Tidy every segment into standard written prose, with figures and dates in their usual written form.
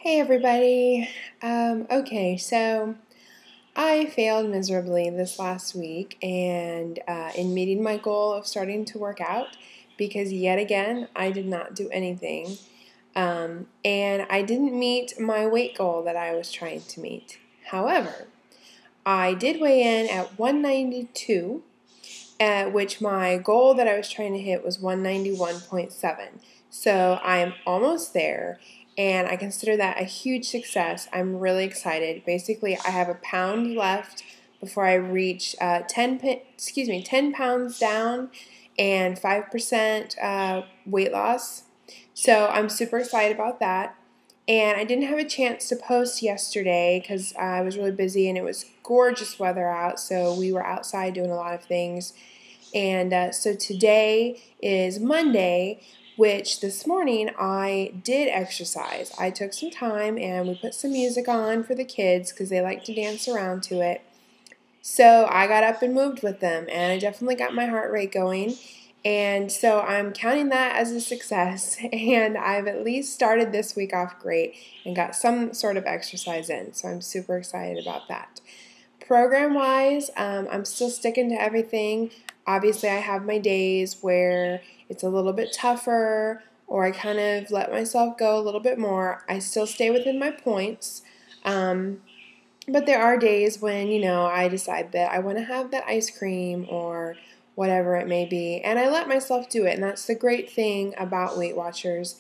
Hey everybody. So I failed miserably this last week and in meeting my goal of starting to work out because yet again I did not do anything. And I didn't meet my weight goal that I was trying to meet. However, I did weigh in at 192, at which my goal that I was trying to hit was 191.7. So I'm almost there, and I consider that a huge success. I'm really excited. Basically, I have a pound left before I reach 10 pounds down and 5% weight loss. So I'm super excited about that. And I didn't have a chance to post yesterday because I was really busy and it was gorgeous weather out. So we were outside doing a lot of things. And so today is Monday, which this morning I did exercise. I took some time and we put some music on for the kids because they like to dance around to it. So I got up and moved with them, and I definitely got my heart rate going. And so I'm counting that as a success, and I've at least started this week off great and got some sort of exercise in. So I'm super excited about that. Program wise, I'm still sticking to everything. Obviously, I have my days where it's a little bit tougher or I kind of let myself go a little bit more. I still stay within my points. But there are days when, I decide that I want to have that ice cream or whatever it may be, and I let myself do it. And that's the great thing about Weight Watchers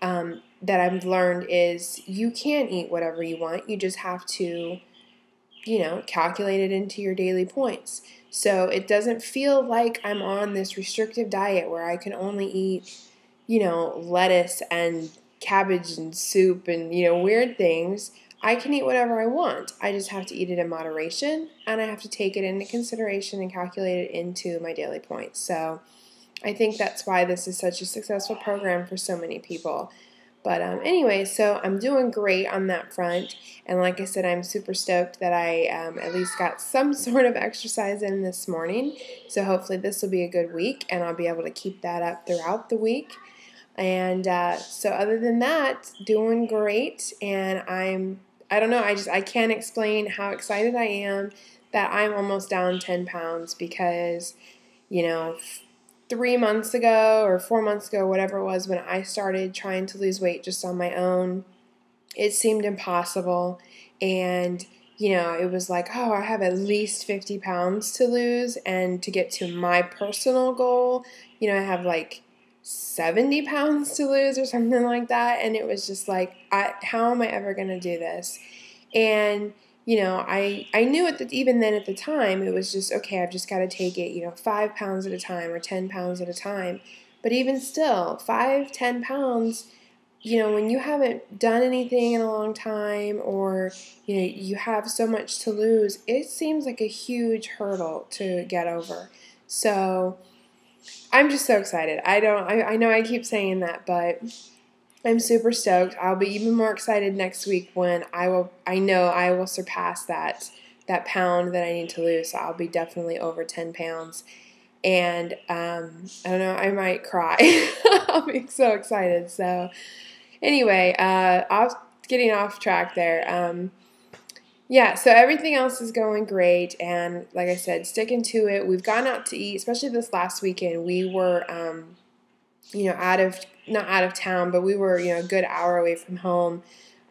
that I've learned is you can eat whatever you want. You just have to calculate it into your daily points. So it doesn't feel like I'm on this restrictive diet where I can only eat, lettuce and cabbage and soup and, weird things. I can eat whatever I want. I just have to eat it in moderation and I have to take it into consideration and calculate it into my daily points. So I think that's why this is such a successful program for so many people. But anyway, so I'm doing great on that front. And like I said, I'm super stoked that I at least got some sort of exercise in this morning. So hopefully this will be a good week and I'll be able to keep that up throughout the week. And so other than that, doing great. And I don't know, I can't explain how excited I am that I'm almost down 10 pounds because, you know, 3 months ago or 4 months ago, whatever it was, when I started trying to lose weight just on my own, it seemed impossible. And, it was like, oh, I have at least 50 pounds to lose. And to get to my personal goal, I have like 70 pounds to lose or something like that. And it was just like, how am I ever going to do this? And I knew even then at the time, it was just, okay, I've just got to take it, 5 pounds at a time or 10 pounds at a time. But even still, 5, 10 pounds, when you haven't done anything in a long time or, you have so much to lose, it seems like a huge hurdle to get over. So I'm just so excited. I know I keep saying that, but I'm super stoked. I'll be even more excited next week when I know I will surpass that pound that I need to lose. So I'll be definitely over 10 pounds. And I don't know, I might cry. I'll be so excited. So anyway, getting off track there. Yeah, so everything else is going great, and like I said, sticking to it. We've gone out to eat, especially this last weekend. We were, not out of town, but we were, a good hour away from home,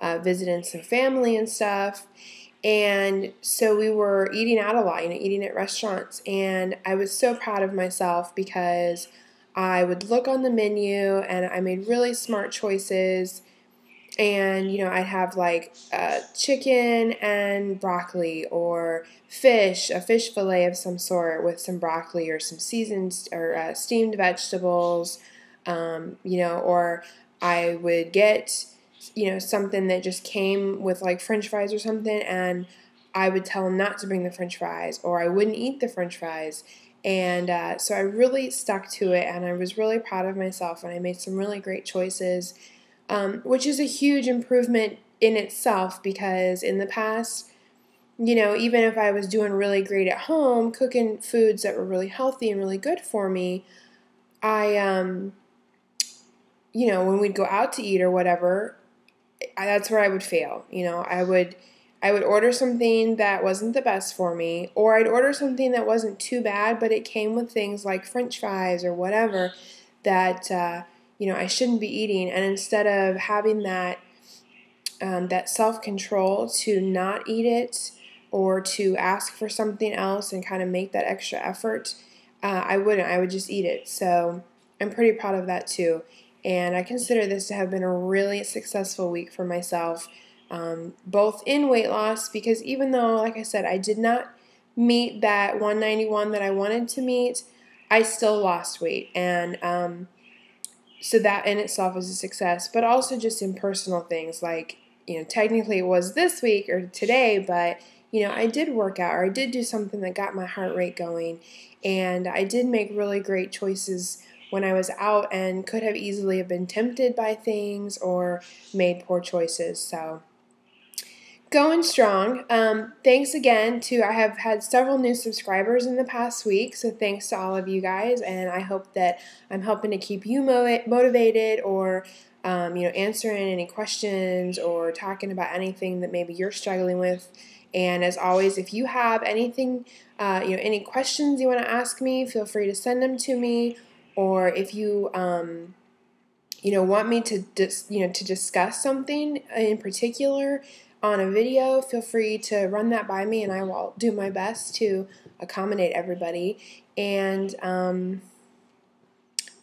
visiting some family and stuff. And so we were eating out a lot, eating at restaurants. And I was so proud of myself because I would look on the menu and I made really smart choices. And, I'd have like chicken and broccoli or a fish fillet of some sort with some broccoli or some seasoned or steamed vegetables, or I would get, something that just came with like French fries or something, and I would tell them not to bring the French fries, or I wouldn't eat the French fries. And so I really stuck to it, and I was really proud of myself, and I made some really great choices, which is a huge improvement in itself because in the past, even if I was doing really great at home, cooking foods that were really healthy and really good for me, I, when we'd go out to eat or whatever, that's where I would fail. I would order something that wasn't the best for me, or I'd order something that wasn't too bad, but it came with things like French fries or whatever that I shouldn't be eating. And instead of having that self-control to not eat it or to ask for something else and kind of make that extra effort, I wouldn't. I would just eat it. So I'm pretty proud of that too. And I consider this to have been a really successful week for myself, both in weight loss, because even though, like I said, I did not meet that 191 that I wanted to meet, I still lost weight. And so that in itself is a success, but also just in personal things like, technically it was this week or today, but, I did work out or I did do something that got my heart rate going, and I did make really great choices when I was out and could have easily have been tempted by things or made poor choices. So going strong. Thanks again I have had several new subscribers in the past week, so thanks to all of you guys, and I hope that I'm helping to keep you motivated or, answering any questions or talking about anything that maybe you're struggling with. And as always, if you have anything, any questions you want to ask me, feel free to send them to me, or if you, want me to to discuss something in particular on a video, feel free to run that by me, and I will do my best to accommodate everybody. And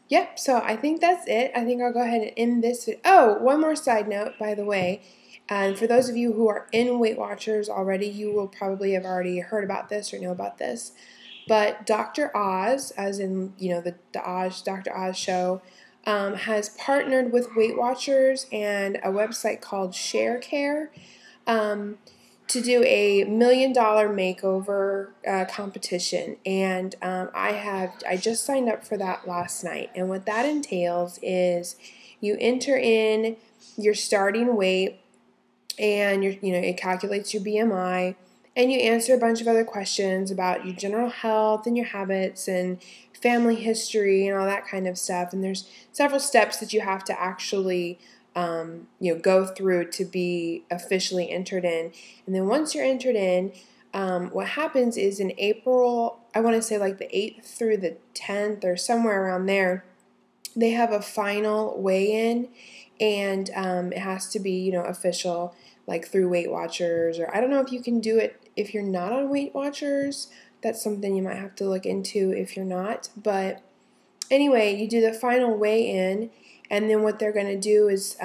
yep, so I think that's it. I think I'll go ahead and end this video. Oh, one more side note, by the way. And for those of you who are in Weight Watchers already, you will probably have already heard about this or know about this. But Dr. Oz, as in, the Dr. Oz show, has partnered with Weight Watchers and a website called ShareCare to do a $1 million makeover competition. And I just signed up for that last night. And what that entails is you enter in your starting weight, and it calculates your BMI, and you answer a bunch of other questions about your general health and your habits and family history and all that kind of stuff. And there's several steps that you have to actually go through to be officially entered in. And then once you're entered in, what happens is in April, I want to say like the 8th through the 10th or somewhere around there, they have a final weigh-in, and it has to be, official, like through Weight Watchers, or I don't know if you can do it if you're not on Weight Watchers. That's something you might have to look into if you're not. But anyway, you do the final weigh-in, and then what they're going to do is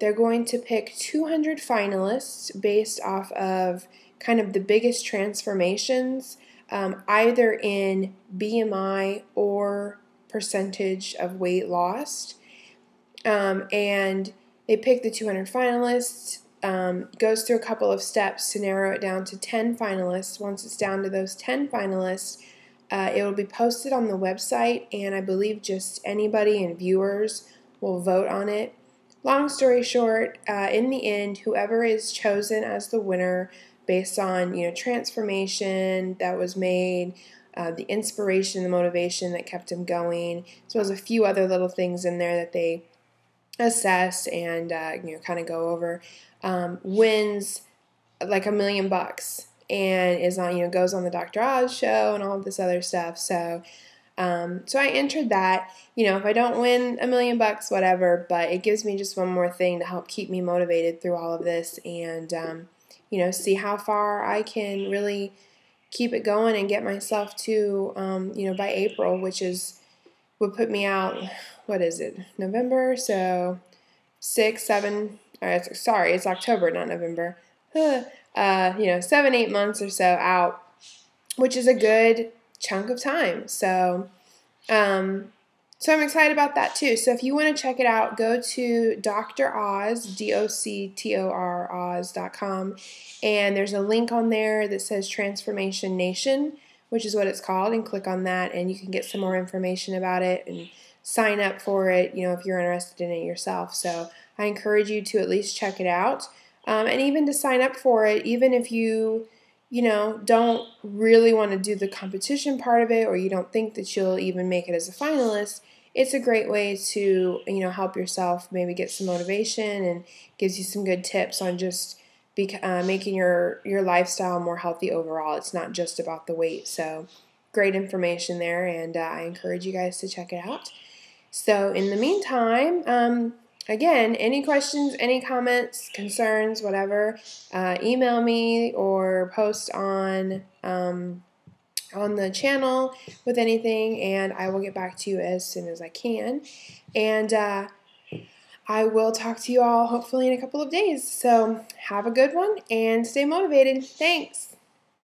they're going to pick 200 finalists based off of kind of the biggest transformations, either in BMI or percentage of weight lost. And they pick the 200 finalists, goes through a couple of steps to narrow it down to 10 finalists. Once it's down to those 10 finalists, it will be posted on the website, and I believe just anybody and viewers will vote on it. Long story short, in the end, whoever is chosen as the winner based on transformation that was made, the inspiration, the motivation that kept him going, as well as a few other little things in there that they assess and kind of go over, wins like $1 million, and is on goes on the Dr. Oz show and all of this other stuff. So I entered that. If I don't win $1 million, whatever, but it gives me just one more thing to help keep me motivated through all of this, and see how far I can really keep it going and get myself to by April, which would put me out, what is it, November? So 6, 7, sorry, it's October, not November. 7-8 months or so out, which is a good chunk of time. So I'm excited about that too. So if you want to check it out, go to Dr. Oz, DOCTOR Oz.com, and there's a link on there that says Transformation Nation, which is what it's called, and click on that, and you can get some more information about it and sign up for it, if you're interested in it yourself. So I encourage you to at least check it out, and even to sign up for it, even if you don't really want to do the competition part of it, or you don't think that you'll even make it as a finalist. it's a great way to, help yourself maybe get some motivation, and gives you some good tips on just making your lifestyle more healthy overall. It's not just about the weight. So great information there, and I encourage you guys to check it out. So in the meantime, again, any questions, any comments, concerns, whatever, email me or post on the channel with anything, and I will get back to you as soon as I can. And I will talk to you all hopefully in a couple of days. So have a good one and stay motivated. Thanks.